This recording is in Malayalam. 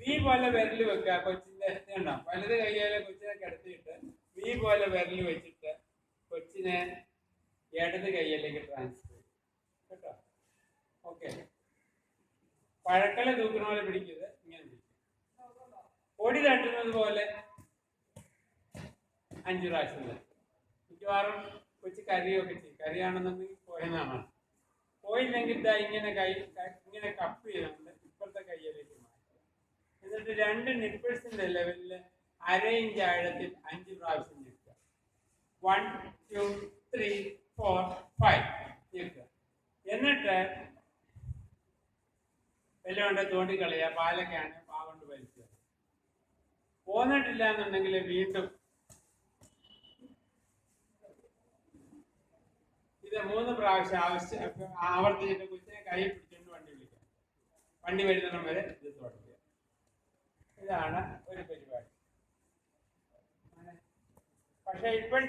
വി പോലെ വിരൽ വെക്കുക. കൊച്ചിന്റെ എണ്ണ വലത് കൈയാലെ കൊച്ചിനെ കിടത്തിയിട്ട് വി പോലെ വിരൽ വെച്ചിട്ട് കൊച്ചിനെ ഇടത് കൈയിലേക്ക് ട്രാൻസ്ഫർ ചെയ്യും. കേട്ടോ? ഓക്കെ. പഴക്കളെ തൂക്കുന്ന പോലെ പിടിക്കുന്നത്, ഇങ്ങനെ പിടിക്കും. പൊടി തട്ടുന്നത് പോലെ 5 പ്രാവശ്യം. മിക്കവാറും കൊച്ചു കരയൊക്കെ ചെയ്യും. കരയാണെന്നുണ്ടെങ്കിൽ പോയെന്നാണ്. പോയില്ലെങ്കിൽ ഇങ്ങനെ ഇങ്ങനെ കപ്പ് ചെയ്തുകൊണ്ട് ഇപ്പോഴത്തെ കയ്യിലേക്ക് മാറ്റുക. എന്നിട്ട് 2 നിപ്പിൾസിന്റെ ലെവലിൽ 1/2 ഇഞ്ച് ആഴത്തിൽ 5 പ്രാവശ്യം ഞെക്കുക. 1 2 3 4 5 ഞെക്കുക. എന്നിട്ട് വെല്ലം കൊണ്ട് തോണ്ടിക്കളയുക. പാലൊക്കെയാണ് പാ കൊണ്ട് വലിക്കുക. പോന്നിട്ടില്ല എന്നുണ്ടെങ്കിൽ വീണ്ടും ഇത് 3 പ്രാവശ്യം ആവർത്തിച്ചിട്ട് കൊച്ചിനെ കൈ പിടിച്ചുകൊണ്ട് വണ്ടി വിളിക്കുക. വണ്ടി വരുന്നിടം വരെ ഇത് തുടങ്ങുക. ഇതാണ് ഒരു പരിപാടി. പക്ഷെ ഇപ്പോഴത്തെ